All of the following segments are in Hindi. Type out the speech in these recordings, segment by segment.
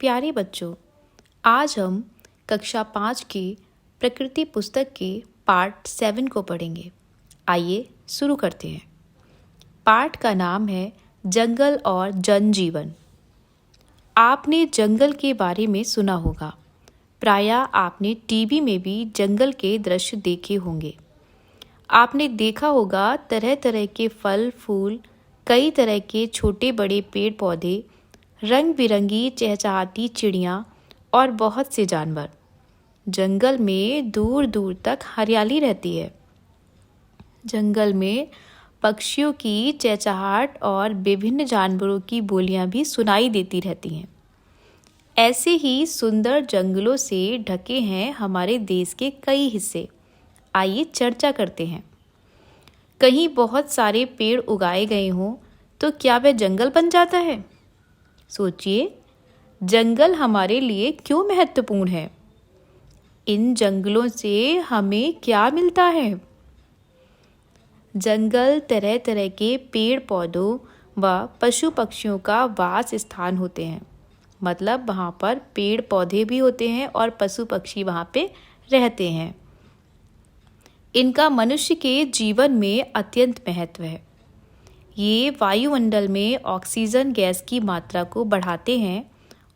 प्यारे बच्चों, आज हम कक्षा 5 की प्रकृति पुस्तक के पार्ट 7 को पढ़ेंगे। आइए शुरू करते हैं। पाठ का नाम है जंगल और जनजीवन। आपने जंगल के बारे में सुना होगा। प्रायः आपने टीवी में भी जंगल के दृश्य देखे होंगे। आपने देखा होगा तरह तरह के फल फूल, कई तरह के छोटे बड़े पेड़ पौधे, रंग बिरंगी चहचहाती चिड़ियाँ और बहुत से जानवर। जंगल में दूर दूर तक हरियाली रहती है। जंगल में पक्षियों की चहचहाट और विभिन्न जानवरों की बोलियां भी सुनाई देती रहती हैं। ऐसे ही सुंदर जंगलों से ढके हैं हमारे देश के कई हिस्से। आइए चर्चा करते हैं। कहीं बहुत सारे पेड़ उगाए गए हों तो क्या वह जंगल बन जाता है? सोचिए, जंगल हमारे लिए क्यों महत्वपूर्ण है? इन जंगलों से हमें क्या मिलता है? जंगल तरह तरह के पेड़ पौधों व पशु पक्षियों का वास स्थान होते हैं। मतलब वहाँ पर पेड़ पौधे भी होते हैं और पशु पक्षी वहाँ पे रहते हैं। इनका मनुष्य के जीवन में अत्यंत महत्व है। ये वायुमंडल में ऑक्सीजन गैस की मात्रा को बढ़ाते हैं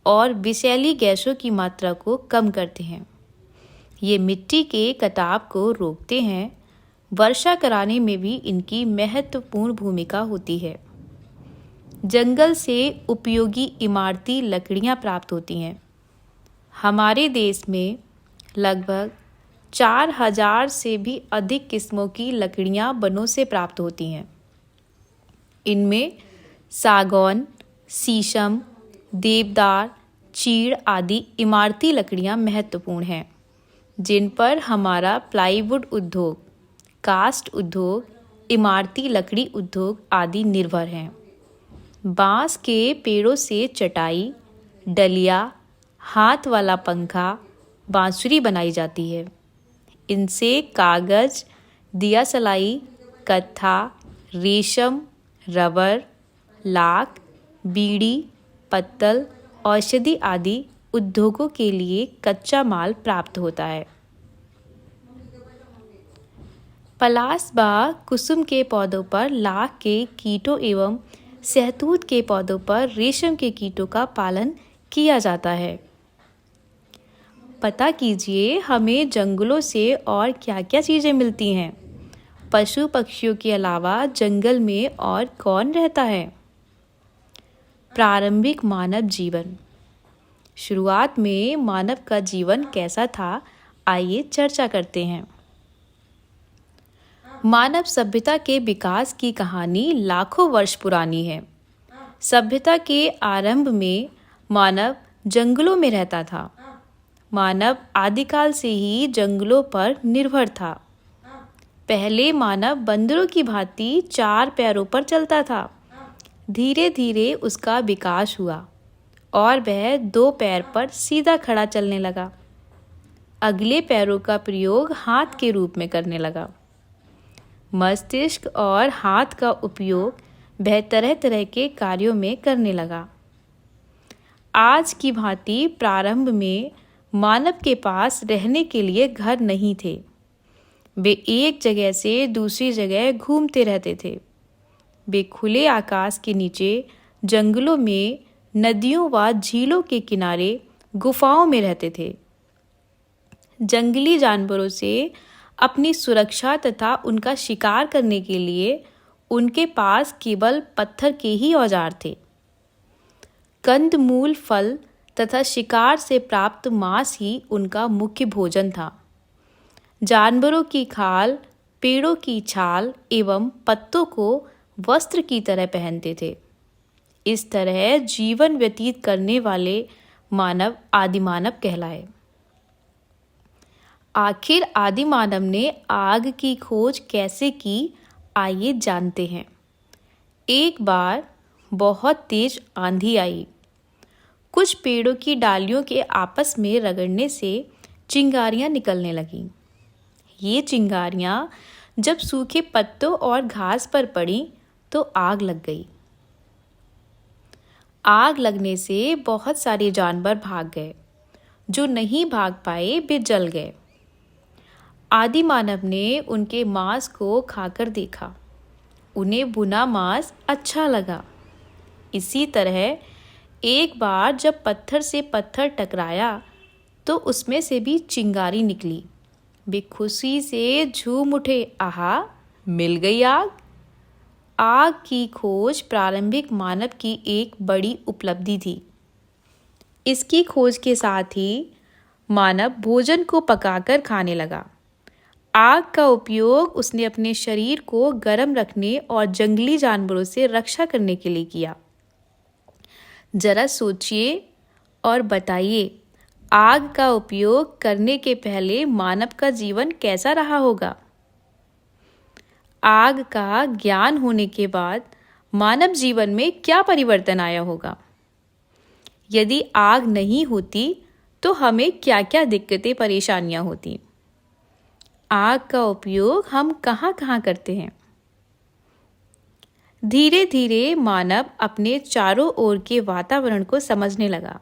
और विषैली गैसों की मात्रा को कम करते हैं। ये मिट्टी के कटाव को रोकते हैं। वर्षा कराने में भी इनकी महत्वपूर्ण भूमिका होती है। जंगल से उपयोगी इमारती लकड़ियाँ प्राप्त होती हैं। हमारे देश में लगभग 4000 से भी अधिक किस्मों की लकड़ियाँ वनों से प्राप्त होती हैं। इनमें सागौन, शीशम, देवदार, चीड़ आदि इमारती लकड़ियाँ महत्वपूर्ण हैं, जिन पर हमारा प्लाईवुड उद्योग, कास्ट उद्योग, इमारती लकड़ी उद्योग आदि निर्भर हैं। बांस के पेड़ों से चटाई, डलिया, हाथ वाला पंखा, बांसुरी बनाई जाती है। इनसे कागज, दिया सलाई, कत्था, रेशम, रबर, लाख, बीड़ी, पत्तल, औषधि आदि उद्योगों के लिए कच्चा माल प्राप्त होता है। पलाश व कुसुम के पौधों पर लाख के कीटों एवं सहतूत के पौधों पर रेशम के कीटों का पालन किया जाता है। पता कीजिए हमें जंगलों से और क्या क्या चीज़ें मिलती हैं। पशु पक्षियों के अलावा जंगल में और कौन रहता है? प्रारंभिक मानव जीवन। शुरुआत में मानव का जीवन कैसा था? आइए चर्चा करते हैं। मानव सभ्यता के विकास की कहानी लाखों वर्ष पुरानी है। सभ्यता के आरंभ में मानव जंगलों में रहता था। मानव आदिकाल से ही जंगलों पर निर्भर था। पहले मानव बंदरों की भांति 4 पैरों पर चलता था। धीरे धीरे उसका विकास हुआ और वह 2 पैर पर सीधा खड़ा चलने लगा। अगले पैरों का प्रयोग हाथ के रूप में करने लगा। मस्तिष्क और हाथ का उपयोग वह तरह तरह के कार्यों में करने लगा। आज की भांति प्रारंभ में मानव के पास रहने के लिए घर नहीं थे। वे एक जगह से दूसरी जगह घूमते रहते थे। वे खुले आकाश के नीचे, जंगलों में, नदियों व झीलों के किनारे, गुफाओं में रहते थे। जंगली जानवरों से अपनी सुरक्षा तथा उनका शिकार करने के लिए उनके पास केवल पत्थर के ही औजार थे। कंदमूल, फल तथा शिकार से प्राप्त मांस ही उनका मुख्य भोजन था। जानवरों की खाल, पेड़ों की छाल एवं पत्तों को वस्त्र की तरह पहनते थे। इस तरह जीवन व्यतीत करने वाले मानव आदिमानव कहलाए। आखिर आदिमानव ने आग की खोज कैसे की? आइए जानते हैं। एक बार बहुत तेज आंधी आई। कुछ पेड़ों की डालियों के आपस में रगड़ने से चिंगारियां निकलने लगीं। ये चिंगारियां जब सूखे पत्तों और घास पर पड़ी तो आग लग गई। आग लगने से बहुत सारे जानवर भाग गए। जो नहीं भाग पाए वे जल गए। आदि मानव ने उनके मांस को खाकर देखा। उन्हें भुना मांस अच्छा लगा। इसी तरह एक बार जब पत्थर से पत्थर टकराया तो उसमें से भी चिंगारी निकली। वे खुशी से झूम उठे, आहा, मिल गई आग। आग की खोज प्रारंभिक मानव की एक बड़ी उपलब्धि थी। इसकी खोज के साथ ही मानव भोजन को पकाकर खाने लगा। आग का उपयोग उसने अपने शरीर को गर्म रखने और जंगली जानवरों से रक्षा करने के लिए किया। जरा सोचिए और बताइए, आग का उपयोग करने के पहले मानव का जीवन कैसा रहा होगा? आग का ज्ञान होने के बाद मानव जीवन में क्या परिवर्तन आया होगा? यदि आग नहीं होती तो हमें क्या क्या दिक्कतें परेशानियां होती? आग का उपयोग हम कहाँ कहाँ करते हैं? धीरे धीरे मानव अपने चारों ओर के वातावरण को समझने लगा।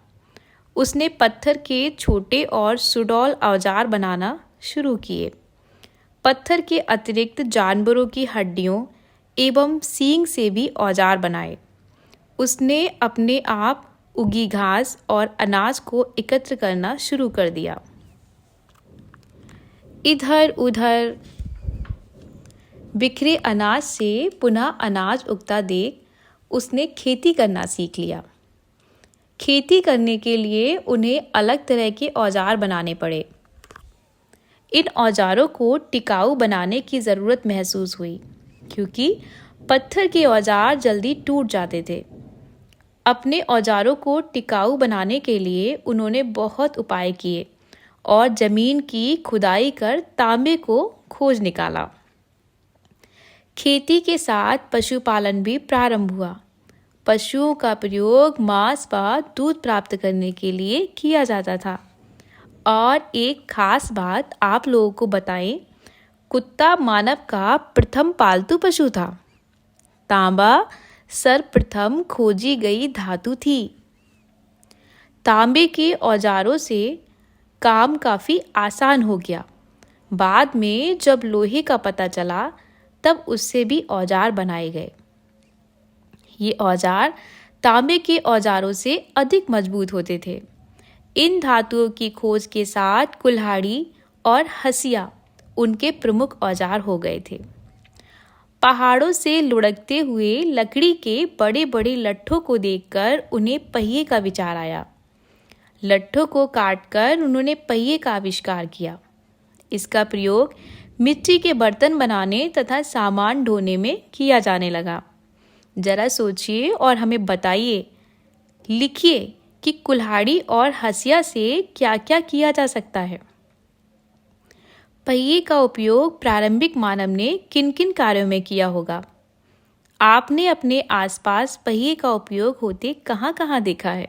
उसने पत्थर के छोटे और सुडौल औजार बनाना शुरू किए। पत्थर के अतिरिक्त जानवरों की हड्डियों एवं सींग से भी औजार बनाए। उसने अपने आप उगी घास और अनाज को एकत्र करना शुरू कर दिया। इधर उधर बिखरे अनाज से पुनः अनाज उगता देख उसने खेती करना सीख लिया। खेती करने के लिए उन्हें अलग तरह के औजार बनाने पड़े। इन औजारों को टिकाऊ बनाने की ज़रूरत महसूस हुई, क्योंकि पत्थर के औजार जल्दी टूट जाते थे। अपने औजारों को टिकाऊ बनाने के लिए उन्होंने बहुत उपाय किए और ज़मीन की खुदाई कर तांबे को खोज निकाला। खेती के साथ पशुपालन भी प्रारंभ हुआ। पशुओं का प्रयोग मांस व दूध प्राप्त करने के लिए किया जाता था। और एक खास बात आप लोगों को बताएं, कुत्ता मानव का प्रथम पालतू पशु था। तांबा सर्वप्रथम खोजी गई धातु थी। तांबे के औजारों से काम काफ़ी आसान हो गया। बाद में जब लोहे का पता चला तब उससे भी औजार बनाए गए। ये औजार तांबे के औजारों से अधिक मजबूत होते थे। इन धातुओं की खोज के साथ कुल्हाड़ी और हंसिया उनके प्रमुख औजार हो गए थे। पहाड़ों से लुढ़कते हुए लकड़ी के बड़े बड़े लट्ठों को देखकर उन्हें पहिए का विचार आया। लट्ठों को काटकर उन्होंने पहिए का आविष्कार किया। इसका प्रयोग मिट्टी के बर्तन बनाने तथा सामान ढोने में किया जाने लगा। जरा सोचिए और हमें बताइए, लिखिए कि कुल्हाड़ी और हंसिया से क्या क्या किया जा सकता है। पहिए का उपयोग प्रारंभिक मानव ने किन किन कार्यों में किया होगा? आपने अपने आसपास पहिए का उपयोग होते कहाँ कहाँ देखा है?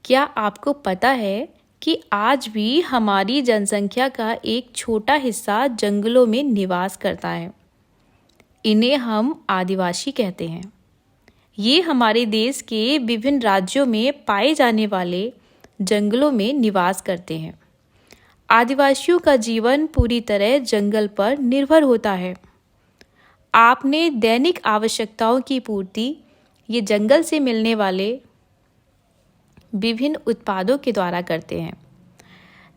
क्या आपको पता है कि आज भी हमारी जनसंख्या का एक छोटा हिस्सा जंगलों में निवास करता है? इन्हें हम आदिवासी कहते हैं। ये हमारे देश के विभिन्न राज्यों में पाए जाने वाले जंगलों में निवास करते हैं। आदिवासियों का जीवन पूरी तरह जंगल पर निर्भर होता है। आपने दैनिक आवश्यकताओं की पूर्ति ये जंगल से मिलने वाले विभिन्न उत्पादों के द्वारा करते हैं।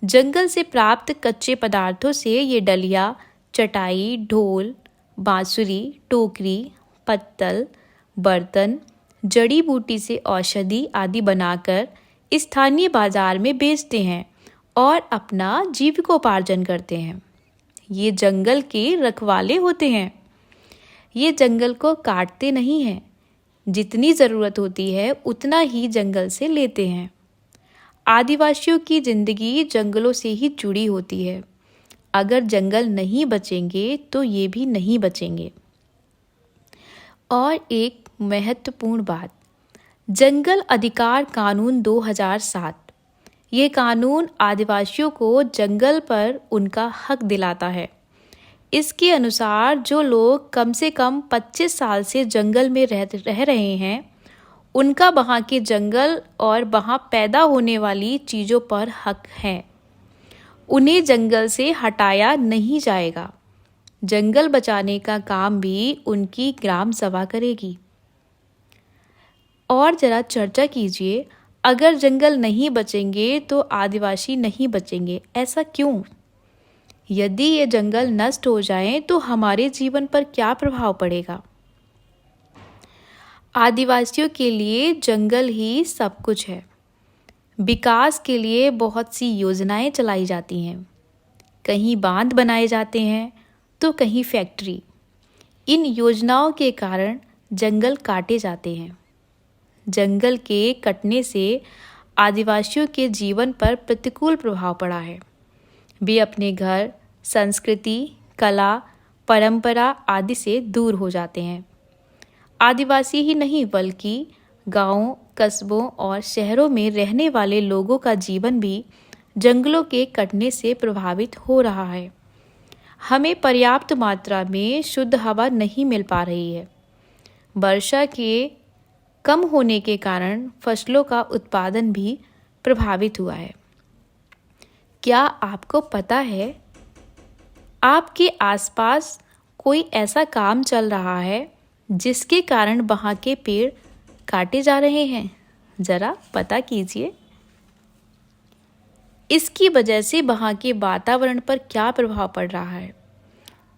जंगल से प्राप्त कच्चे पदार्थों से ये डलिया, चटाई, ढोल, बांसुरी, टोकरी, पत्तल, बर्तन, जड़ी बूटी से औषधि आदि बनाकर स्थानीय बाजार में बेचते हैं और अपना जीविकोपार्जन करते हैं। ये जंगल के रखवाले होते हैं। ये जंगल को काटते नहीं हैं। जितनी ज़रूरत होती है उतना ही जंगल से लेते हैं। आदिवासियों की ज़िंदगी जंगलों से ही जुड़ी होती है। अगर जंगल नहीं बचेंगे तो ये भी नहीं बचेंगे। और एक महत्वपूर्ण बात, जंगल अधिकार कानून 2007, ये कानून आदिवासियों को जंगल पर उनका हक दिलाता है। इसके अनुसार जो लोग कम से कम 25 साल से जंगल में रह रहे हैं उनका वहाँ के जंगल और वहाँ पैदा होने वाली चीज़ों पर हक है। उन्हें जंगल से हटाया नहीं जाएगा। जंगल बचाने का काम भी उनकी ग्राम सभा करेगी। और जरा चर्चा कीजिए, अगर जंगल नहीं बचेंगे तो आदिवासी नहीं बचेंगे, ऐसा क्यों? यदि ये जंगल नष्ट हो जाएं तो हमारे जीवन पर क्या प्रभाव पड़ेगा? आदिवासियों के लिए जंगल ही सब कुछ है। विकास के लिए बहुत सी योजनाएं चलाई जाती हैं। कहीं बांध बनाए जाते हैं तो कहीं फैक्ट्री। इन योजनाओं के कारण जंगल काटे जाते हैं। जंगल के कटने से आदिवासियों के जीवन पर प्रतिकूल प्रभाव पड़ा है। वे अपने घर, संस्कृति, कला, परंपरा आदि से दूर हो जाते हैं। आदिवासी ही नहीं बल्कि गांवों, कस्बों और शहरों में रहने वाले लोगों का जीवन भी जंगलों के कटने से प्रभावित हो रहा है। हमें पर्याप्त मात्रा में शुद्ध हवा नहीं मिल पा रही है। वर्षा के कम होने के कारण फसलों का उत्पादन भी प्रभावित हुआ है। क्या आपको पता है, आपके आसपास कोई ऐसा काम चल रहा है जिसके कारण वहाँ के पेड़ काटे जा रहे हैं? जरा पता कीजिए। इसकी वजह से वहाँ के वातावरण पर क्या प्रभाव पड़ रहा है?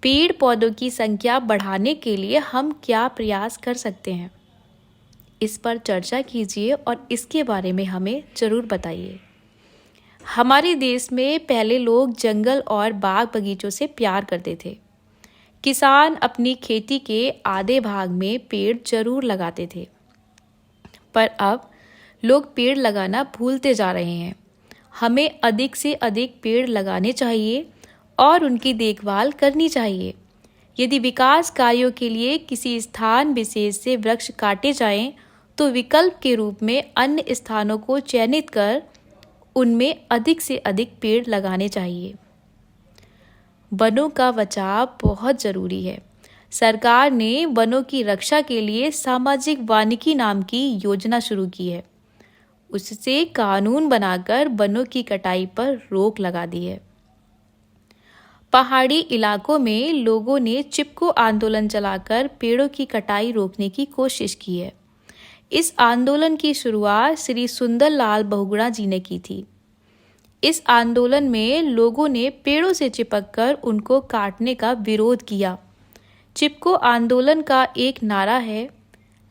पेड़ पौधों की संख्या बढ़ाने के लिए हम क्या प्रयास कर सकते हैं? इस पर चर्चा कीजिए और इसके बारे में हमें ज़रूर बताइए। हमारे देश में पहले लोग जंगल और बाग बगीचों से प्यार करते थे। किसान अपनी खेती के आधे भाग में पेड़ जरूर लगाते थे, पर अब लोग पेड़ लगाना भूलते जा रहे हैं। हमें अधिक से अधिक पेड़ लगाने चाहिए और उनकी देखभाल करनी चाहिए। यदि विकास कार्यों के लिए किसी स्थान विशेष से वृक्ष काटे जाएं, तो विकल्प के रूप में अन्य स्थानों को चयनित कर उनमें अधिक से अधिक पेड़ लगाने चाहिए। वनों का बचाव बहुत ज़रूरी है। सरकार ने वनों की रक्षा के लिए सामाजिक वानिकी नाम की योजना शुरू की है। उससे कानून बनाकर वनों की कटाई पर रोक लगा दी है। पहाड़ी इलाकों में लोगों ने चिपको आंदोलन चलाकर पेड़ों की कटाई रोकने की कोशिश की है। इस आंदोलन की शुरुआत श्री सुंदरलाल बहुगुणा जी ने की थी। इस आंदोलन में लोगों ने पेड़ों से चिपककर उनको काटने का विरोध किया। चिपको आंदोलन का एक नारा है,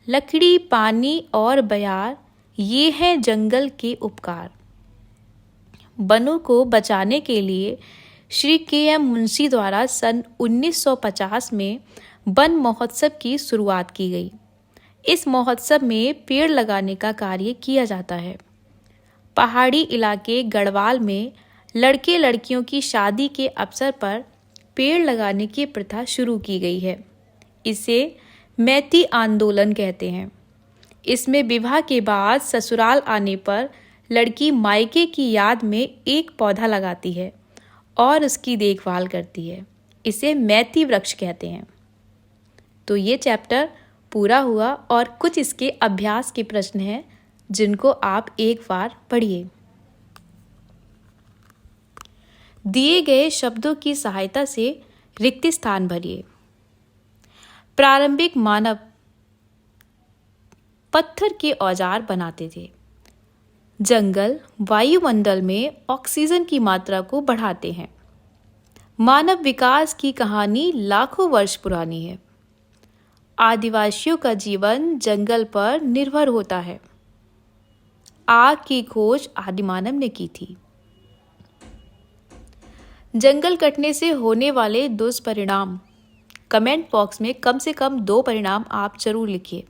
लकड़ी, पानी और बयार, ये हैं जंगल के उपकार। वनों को बचाने के लिए श्री के.एम. मुंशी द्वारा सन 1950 में वन महोत्सव की शुरुआत की गई। इस महोत्सव में पेड़ लगाने का कार्य किया जाता है। पहाड़ी इलाके गढ़वाल में लड़के लड़कियों की शादी के अवसर पर पेड़ लगाने की प्रथा शुरू की गई है। इसे मैती आंदोलन कहते हैं। इसमें विवाह के बाद ससुराल आने पर लड़की मायके की याद में एक पौधा लगाती है और उसकी देखभाल करती है। इसे मैती वृक्ष कहते हैं। तो ये चैप्टर पूरा हुआ और कुछ इसके अभ्यास के प्रश्न हैं जिनको आप एक बार पढ़िए। दिए गए शब्दों की सहायता से रिक्त स्थान भरिए। प्रारंभिक मानव पत्थर के औजार बनाते थे। जंगल वायुमंडल में ऑक्सीजन की मात्रा को बढ़ाते हैं। मानव विकास की कहानी लाखों वर्ष पुरानी है। आदिवासियों का जीवन जंगल पर निर्भर होता है। आग की खोज आदिमानव ने की थी। जंगल कटने से होने वाले दुष्परिणाम, कमेंट बॉक्स में कम से कम 2 परिणाम आप जरूर लिखिए।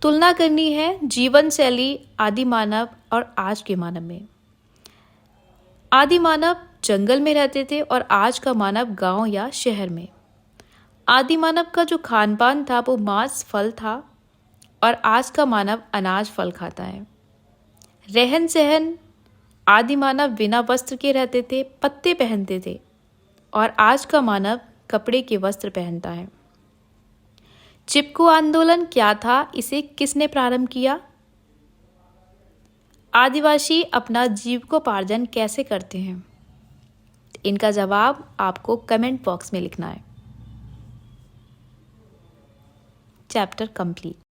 तुलना करनी है जीवन शैली आदिमानव और आज के मानव में। आदिमानव जंगल में रहते थे और आज का मानव गांव या शहर में। आदिमानव का जो खान पान था वो मांस फल था और आज का मानव अनाज फल खाता है। रहन सहन, आदिमानव बिना वस्त्र के रहते थे, पत्ते पहनते थे और आज का मानव कपड़े के वस्त्र पहनता है। चिपको आंदोलन क्या था, इसे किसने प्रारंभ किया? आदिवासी अपना जीविकोपार्जन कैसे करते हैं? इनका जवाब आपको कमेंट बॉक्स में लिखना है। Chapter complete.